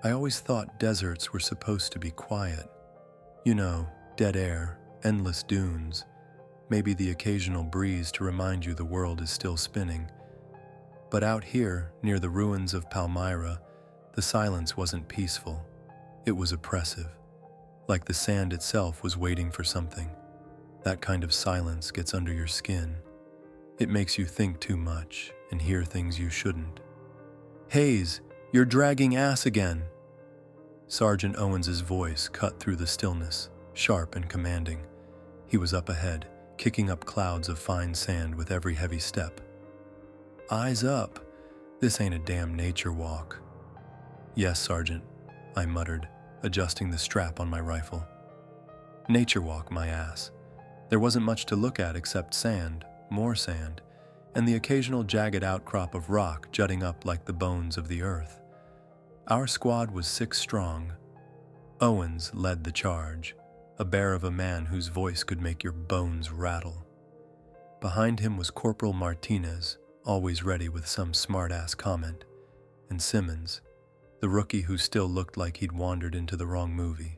I always thought deserts were supposed to be quiet. You know, dead air, endless dunes, maybe the occasional breeze to remind you the world is still spinning. But out here, near the ruins of Palmyra, the silence wasn't peaceful. It was oppressive, like the sand itself was waiting for something. That kind of silence gets under your skin. It makes you think too much and hear things you shouldn't. "Hayes, you're dragging ass again!" Sergeant Owens's voice cut through the stillness, sharp and commanding. He was up ahead, kicking up clouds of fine sand with every heavy step. "Eyes up! This ain't a damn nature walk." "Yes, Sergeant," I muttered, adjusting the strap on my rifle. Nature walk, my ass. There wasn't much to look at except sand, more sand, and the occasional jagged outcrop of rock jutting up like the bones of the earth. Our squad was 6 strong. Owens led the charge, a bear of a man whose voice could make your bones rattle. Behind him was Corporal Martinez, always ready with some smart-ass comment, and Simmons, the rookie who still looked like he'd wandered into the wrong movie.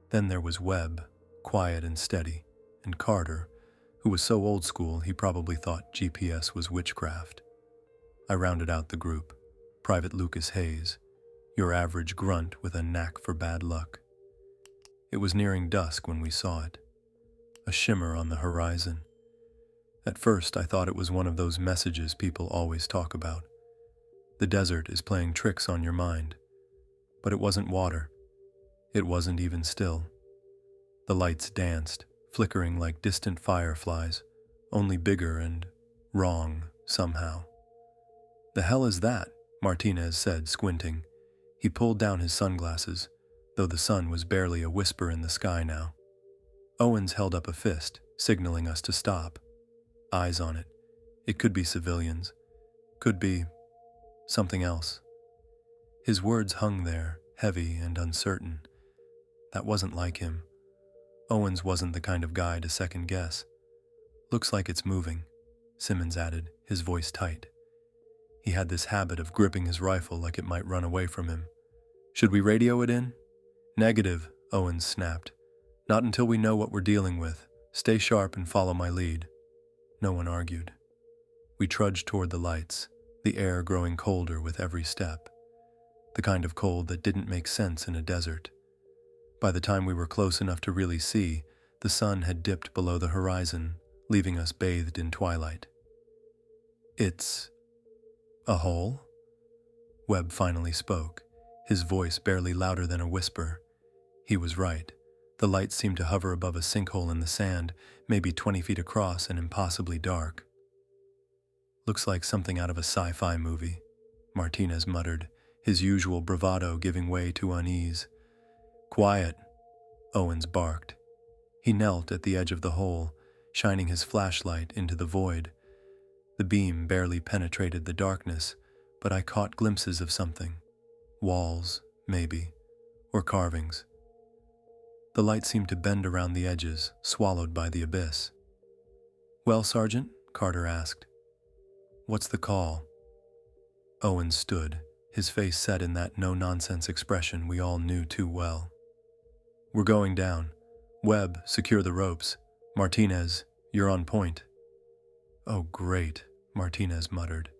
Then there was Webb, quiet and steady, and Carter, who was so old school he probably thought GPS was witchcraft. I rounded out the group. Private Lucas Hayes, your average grunt with a knack for bad luck. It was nearing dusk when we saw it, a shimmer on the horizon. At first I thought it was one of those messages people always talk about. The desert is playing tricks on your mind. But it wasn't water. It wasn't even still. The lights danced, flickering like distant fireflies, only bigger and wrong somehow. "The hell is that?" Martinez said, squinting. He pulled down his sunglasses, though the sun was barely a whisper in the sky now. Owens held up a fist, signaling us to stop. Eyes on it. It could be civilians. Could be something else. His words hung there, heavy and uncertain. That wasn't like him. Owens wasn't the kind of guy to second guess. "Looks like it's moving," Simmons added, his voice tight. He had this habit of gripping his rifle like it might run away from him. "Should we radio it in?" "Negative," Owens snapped. "Not until we know what we're dealing with. Stay sharp and follow my lead." No one argued. We trudged toward the lights, the air growing colder with every step. The kind of cold that didn't make sense in a desert. By the time we were close enough to really see, the sun had dipped below the horizon, leaving us bathed in twilight. "It's a hole?" Webb finally spoke, his voice barely louder than a whisper. He was right. The light seemed to hover above a sinkhole in the sand, maybe 20 feet across and impossibly dark. "Looks like something out of a sci-fi movie," Martinez muttered, his usual bravado giving way to unease. "Quiet," Owens barked. He knelt at the edge of the hole, shining his flashlight into the void. The beam barely penetrated the darkness, but I caught glimpses of something. Walls, maybe, or carvings. The light seemed to bend around the edges, swallowed by the abyss. "Well, Sergeant?" Carter asked. "What's the call?" Owens stood, his face set in that no-nonsense expression we all knew too well. "We're going down. Webb, secure the ropes. Martinez, you're on point." "Oh, great," Martinez muttered.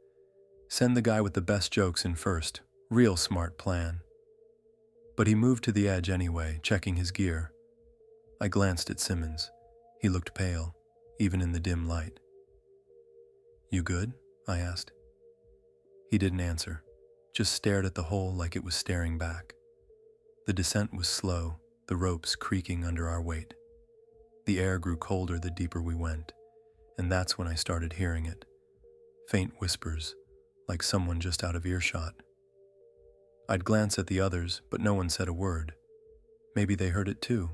"Send the guy with the best jokes in first. Real smart plan." But he moved to the edge anyway, checking his gear. I glanced at Simmons. He looked pale, even in the dim light. "You good?" I asked. He didn't answer, just stared at the hole like it was staring back. The descent was slow, the ropes creaking under our weight. The air grew colder the deeper we went, and that's when I started hearing it. Faint whispers, like someone just out of earshot. I'd glance at the others, but no one said a word. Maybe they heard it too.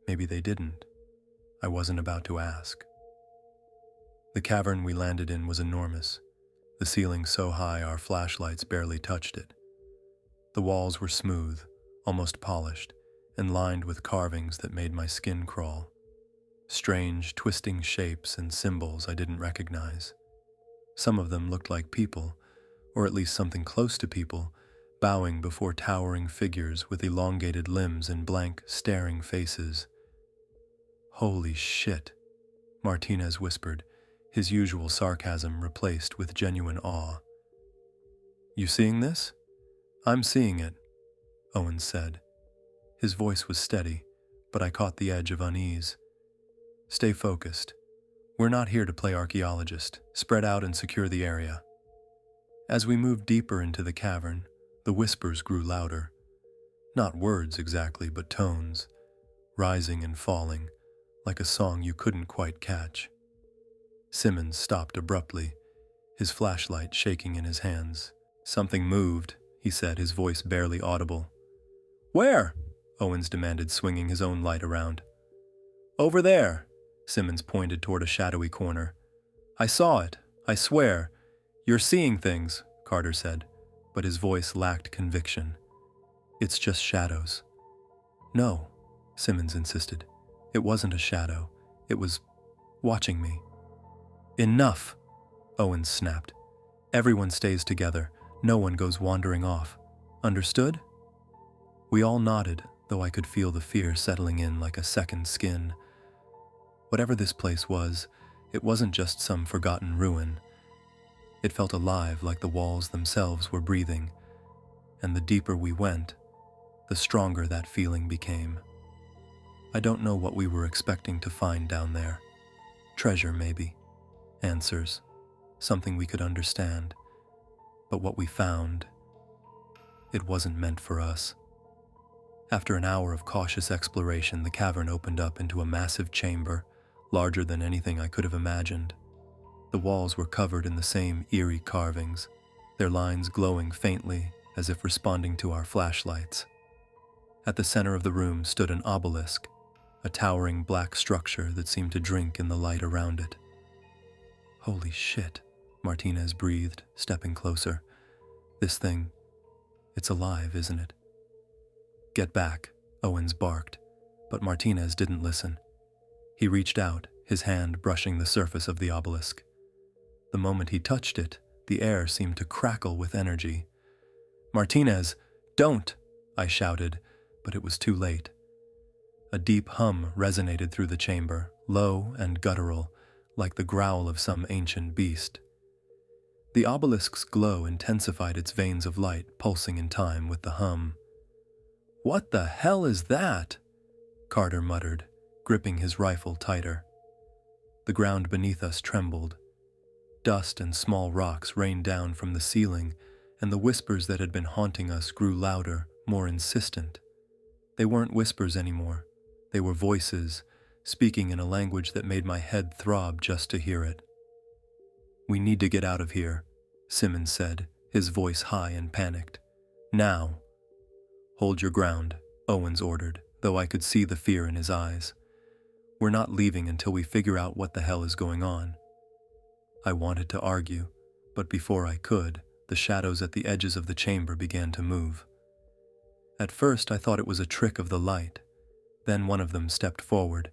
Maybe they didn't. I wasn't about to ask. The cavern we landed in was enormous, the ceiling so high our flashlights barely touched it. The walls were smooth, almost polished, and lined with carvings that made my skin crawl. Strange, twisting shapes and symbols I didn't recognize. Some of them looked like people, or at least something close to people, bowing before towering figures with elongated limbs and blank, staring faces. "Holy shit," Martinez whispered, his usual sarcasm replaced with genuine awe. "You seeing this?" "I'm seeing it," Owens said. His voice was steady, but I caught the edge of unease. "Stay focused. We're not here to play archaeologist. Spread out and secure the area." As we moved deeper into the cavern, the whispers grew louder. Not words exactly, but tones, rising and falling, like a song you couldn't quite catch. Simmons stopped abruptly, his flashlight shaking in his hands. "Something moved," he said, his voice barely audible. "Where?" Owens demanded, swinging his own light around. "Over there," Simmons pointed toward a shadowy corner. "I saw it, I swear." "You're seeing things," Carter said, but his voice lacked conviction. "It's just shadows." "No," Simmons insisted. "It wasn't a shadow. It was watching me." "Enough," Owens snapped. "Everyone stays together. No one goes wandering off. Understood?" We all nodded, though I could feel the fear settling in like a second skin. Whatever this place was, it wasn't just some forgotten ruin. It felt alive, like the walls themselves were breathing, and the deeper we went, the stronger that feeling became. I don't know what we were expecting to find down there. Treasure, maybe. Answers. Something we could understand. But what we found, it wasn't meant for us. After an hour of cautious exploration, the cavern opened up into a massive chamber, larger than anything I could have imagined. The walls were covered in the same eerie carvings, their lines glowing faintly as if responding to our flashlights. At the center of the room stood an obelisk, a towering black structure that seemed to drink in the light around it. "Holy shit," Martinez breathed, stepping closer. "This thing, it's alive, isn't it?" "Get back," Owens barked, but Martinez didn't listen. He reached out, his hand brushing the surface of the obelisk. The moment he touched it, the air seemed to crackle with energy. "Martinez, don't!" I shouted, but it was too late. A deep hum resonated through the chamber, low and guttural, like the growl of some ancient beast. The obelisk's glow intensified its veins of light, pulsing in time with the hum. "What the hell is that?" Carter muttered, gripping his rifle tighter. The ground beneath us trembled. Dust and small rocks rained down from the ceiling, and the whispers that had been haunting us grew louder, more insistent. They weren't whispers anymore. They were voices, speaking in a language that made my head throb just to hear it. "We need to get out of here," Simmons said, his voice high and panicked. "Now." "Hold your ground," Owens ordered, though I could see the fear in his eyes. "We're not leaving until we figure out what the hell is going on." I wanted to argue, but before I could, the shadows at the edges of the chamber began to move. At first I thought it was a trick of the light. Then one of them stepped forward.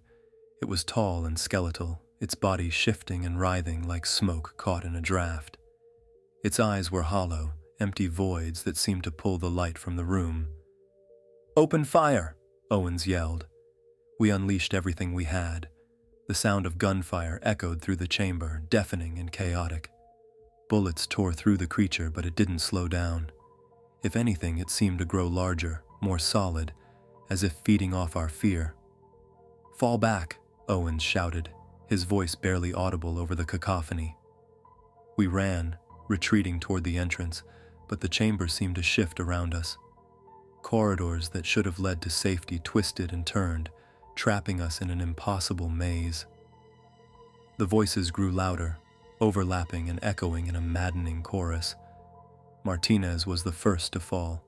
It was tall and skeletal, its body shifting and writhing like smoke caught in a draft. Its eyes were hollow, empty voids that seemed to pull the light from the room. "Open fire!" Owens yelled. We unleashed everything we had. The sound of gunfire echoed through the chamber, deafening and chaotic. Bullets tore through the creature, but it didn't slow down. If anything, it seemed to grow larger, more solid, as if feeding off our fear. "Fall back," Owens shouted, his voice barely audible over the cacophony. We ran, retreating toward the entrance, but the chamber seemed to shift around us. Corridors that should have led to safety twisted and turned, trapping us in an impossible maze. The voices grew louder, overlapping and echoing in a maddening chorus. Martinez was the first to fall.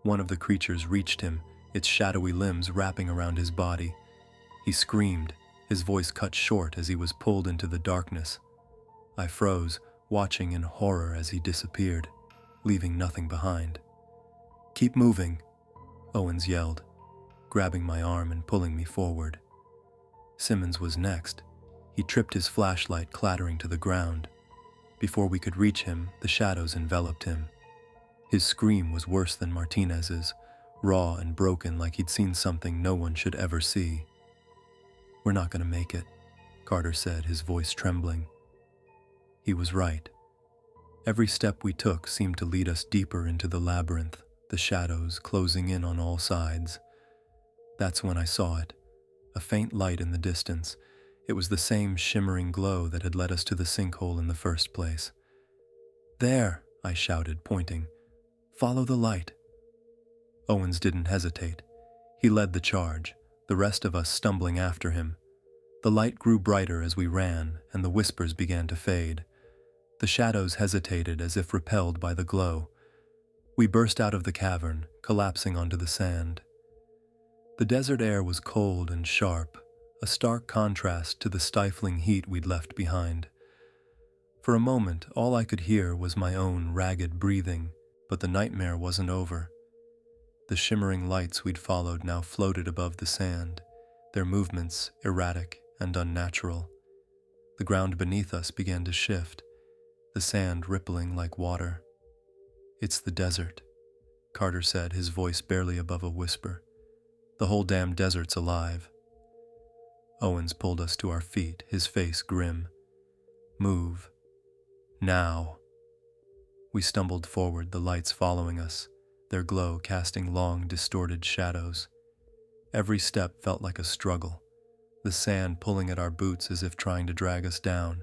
One of the creatures reached him, its shadowy limbs wrapping around his body. He screamed, his voice cut short as he was pulled into the darkness. I froze, watching in horror as he disappeared, leaving nothing behind. "Keep moving," Owens yelled, grabbing my arm and pulling me forward. Simmons was next. He tripped his flashlight, clattering to the ground. Before we could reach him, the shadows enveloped him. His scream was worse than Martinez's, raw and broken like he'd seen something no one should ever see. "We're not going to make it," Carter said, his voice trembling. He was right. Every step we took seemed to lead us deeper into the labyrinth, the shadows closing in on all sides. That's when I saw it, a faint light in the distance. It was the same shimmering glow that had led us to the sinkhole in the first place. "There," I shouted, pointing. "Follow the light." Owens didn't hesitate. He led the charge, the rest of us stumbling after him. The light grew brighter as we ran, and the whispers began to fade. The shadows hesitated as if repelled by the glow. We burst out of the cavern, collapsing onto the sand. The desert air was cold and sharp, a stark contrast to the stifling heat we'd left behind. For a moment, all I could hear was my own ragged breathing, but the nightmare wasn't over. The shimmering lights we'd followed now floated above the sand, their movements erratic and unnatural. The ground beneath us began to shift, the sand rippling like water. "It's the desert," Carter said, his voice barely above a whisper. "The whole damn desert's alive." Owens pulled us to our feet, his face grim. "Move. Now." We stumbled forward, the lights following us, their glow casting long, distorted shadows. Every step felt like a struggle, the sand pulling at our boots as if trying to drag us down.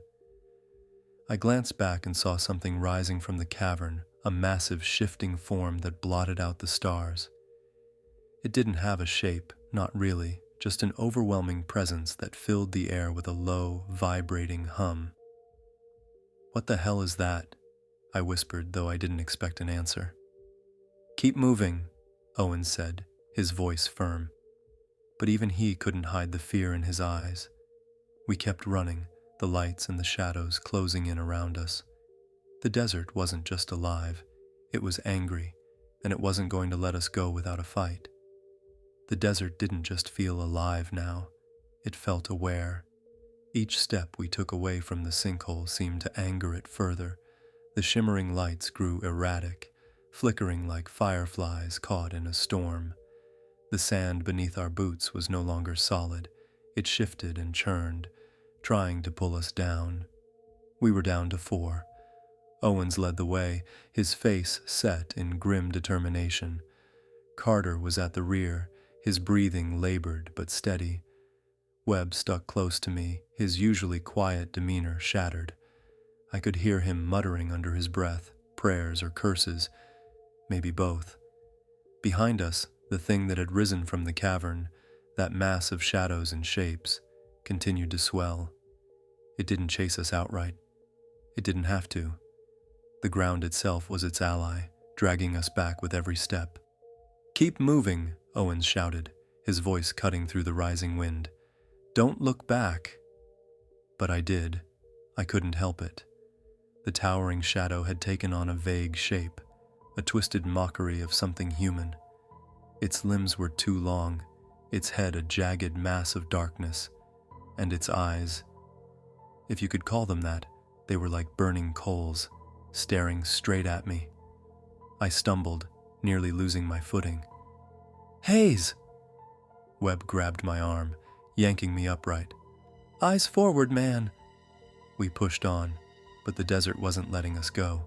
I glanced back and saw something rising from the cavern, a massive shifting form that blotted out the stars. It didn't have a shape, not really, just an overwhelming presence that filled the air with a low, vibrating hum. "What the hell is that?" I whispered, though I didn't expect an answer. "Keep moving," Owens said, his voice firm. But even he couldn't hide the fear in his eyes. We kept running, the lights and the shadows closing in around us. The desert wasn't just alive, it was angry, and it wasn't going to let us go without a fight. The desert didn't just feel alive now, it felt aware. Each step we took away from the sinkhole seemed to anger it further. The shimmering lights grew erratic, flickering like fireflies caught in a storm. The sand beneath our boots was no longer solid. It shifted and churned, trying to pull us down. We were down to 4. Owens led the way, his face set in grim determination. Carter was at the rear, his breathing labored but steady. Webb stuck close to me, his usually quiet demeanor shattered. I could hear him muttering under his breath, prayers or curses, maybe both. Behind us, the thing that had risen from the cavern, that mass of shadows and shapes, continued to swell. It didn't chase us outright. It didn't have to. The ground itself was its ally, dragging us back with every step. "Keep moving," Owens shouted, his voice cutting through the rising wind. "Don't look back." But I did. I couldn't help it. The towering shadow had taken on a vague shape, a twisted mockery of something human. Its limbs were too long, its head a jagged mass of darkness, and its eyes, if you could call them that, they were like burning coals, staring straight at me. I stumbled, nearly losing my footing. "Hayes!" Webb grabbed my arm, yanking me upright. "Eyes forward, man!" We pushed on, but the desert wasn't letting us go.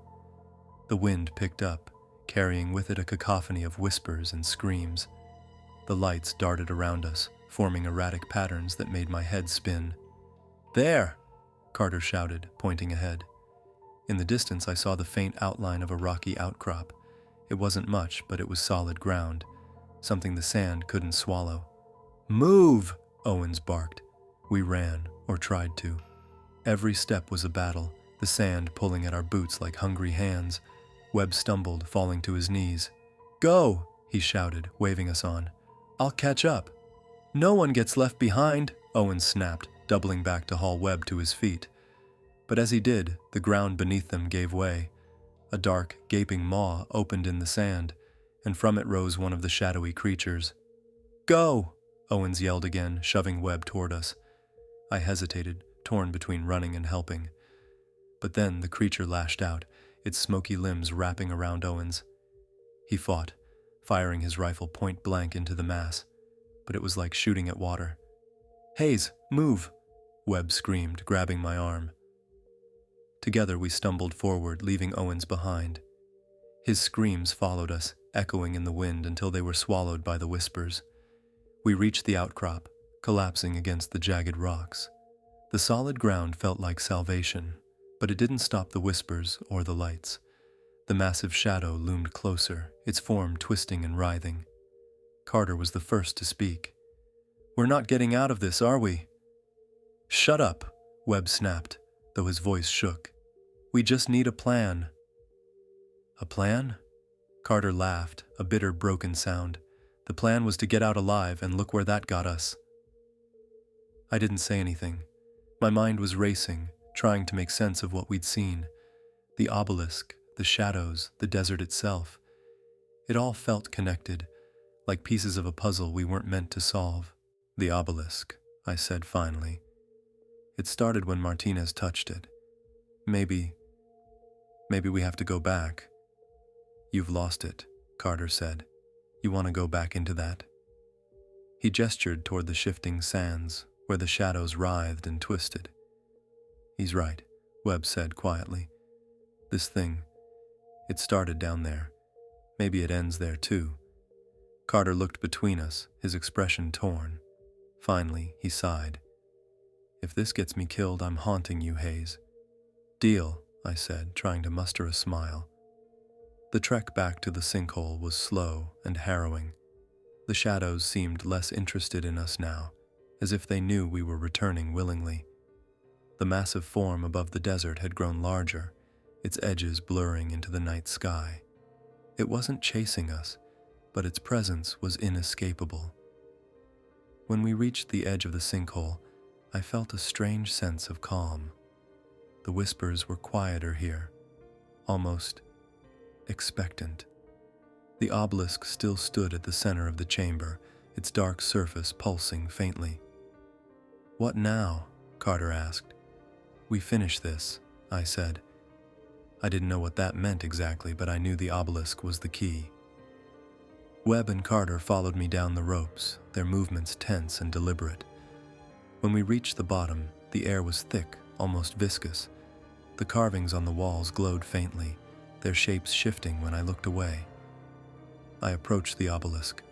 The wind picked up, carrying with it a cacophony of whispers and screams. The lights darted around us, forming erratic patterns that made my head spin. "There!" Carter shouted, pointing ahead. In the distance I saw the faint outline of a rocky outcrop. It wasn't much, but it was solid ground, something the sand couldn't swallow. "Move!" Owens barked. We ran, or tried to. Every step was a battle, the sand pulling at our boots like hungry hands. Webb stumbled, falling to his knees. "Go!" he shouted, waving us on. "I'll catch up." "No one gets left behind," Owens snapped, doubling back to haul Webb to his feet. But as he did, the ground beneath them gave way. A dark, gaping maw opened in the sand, and from it rose one of the shadowy creatures. "Go!" Owens yelled again, shoving Webb toward us. I hesitated, torn between running and helping. But then the creature lashed out, its smoky limbs wrapping around Owens. He fought, firing his rifle point blank into the mass, but it was like shooting at water. "Hayes, move!" Webb screamed, grabbing my arm. Together we stumbled forward, leaving Owens behind. His screams followed us, echoing in the wind until they were swallowed by the whispers. We reached the outcrop, collapsing against the jagged rocks. The solid ground felt like salvation, but it didn't stop the whispers or the lights. The massive shadow loomed closer, its form twisting and writhing. Carter was the first to speak. "We're not getting out of this, are we?" "Shut up," Webb snapped, though his voice shook. "We just need a plan." "A plan?" Carter laughed, a bitter, broken sound. "The plan was to get out alive, and look where that got us." I didn't say anything. My mind was racing, trying to make sense of what we'd seen. The obelisk, the shadows, the desert itself. It all felt connected, like pieces of a puzzle we weren't meant to solve. "The obelisk," I said finally. "It started when Martinez touched it. Maybe we have to go back." "You've lost it," Carter said. "You want to go back into that?" He gestured toward the shifting sands, where the shadows writhed and twisted. "He's right," Webb said quietly. "This thing, it started down there. Maybe it ends there too." Carter looked between us, his expression torn. Finally, he sighed. "If this gets me killed, I'm haunting you, Hayes." "Deal," I said, trying to muster a smile. The trek back to the sinkhole was slow and harrowing. The shadows seemed less interested in us now, as if they knew we were returning willingly. The massive form above the desert had grown larger, its edges blurring into the night sky. It wasn't chasing us, but its presence was inescapable. When we reached the edge of the sinkhole, I felt a strange sense of calm. The whispers were quieter here, almost expectant. The obelisk still stood at the center of the chamber, its dark surface pulsing faintly. "What now?" Carter asked. "We finish this," I said. I didn't know what that meant exactly, but I knew the obelisk was the key. Webb and Carter followed me down the ropes, their movements tense and deliberate. When we reached the bottom, the air was thick, almost viscous. The carvings on the walls glowed faintly, their shapes shifting when I looked away. I approached the obelisk,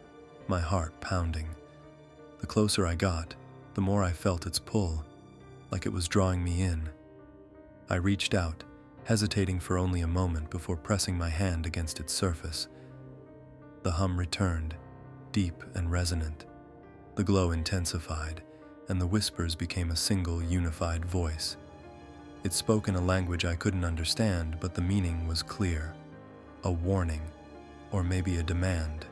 my heart pounding. The closer I got, the more I felt its pull, like it was drawing me in. I reached out, hesitating for only a moment before pressing my hand against its surface. The hum returned, deep and resonant. The glow intensified, and the whispers became a single, unified voice. It spoke in a language I couldn't understand, but the meaning was clear. A warning, or maybe a demand.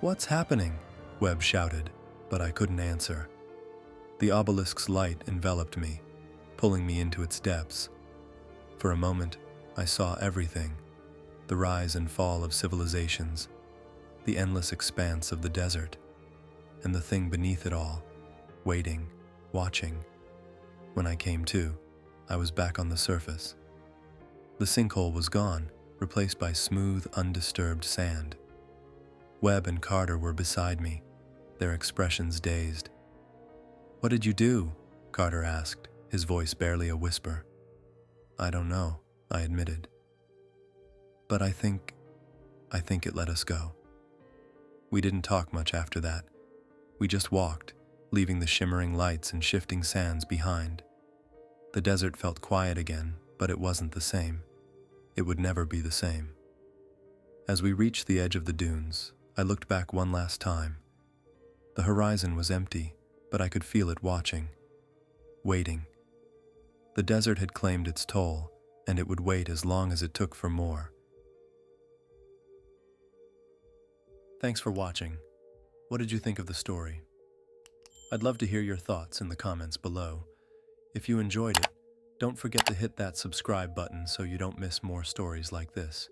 "What's happening?" Webb shouted, but I couldn't answer. The obelisk's light enveloped me, pulling me into its depths. For a moment, I saw everything: the rise and fall of civilizations, the endless expanse of the desert, and the thing beneath it all, waiting, watching. When I came to, I was back on the surface. The sinkhole was gone, replaced by smooth, undisturbed sand. Webb and Carter were beside me, their expressions dazed. "What did you do?" Carter asked, his voice barely a whisper. "I don't know," I admitted. "But I think it let us go." We didn't talk much after that. We just walked, leaving the shimmering lights and shifting sands behind. The desert felt quiet again, but it wasn't the same. It would never be the same. As we reached the edge of the dunes, I looked back one last time. The horizon was empty, but I could feel it watching, waiting. The desert had claimed its toll, and it would wait as long as it took for more. Thanks for watching. What did you think of the story? I'd love to hear your thoughts in the comments below. If you enjoyed it, don't forget to hit that subscribe button so you don't miss more stories like this.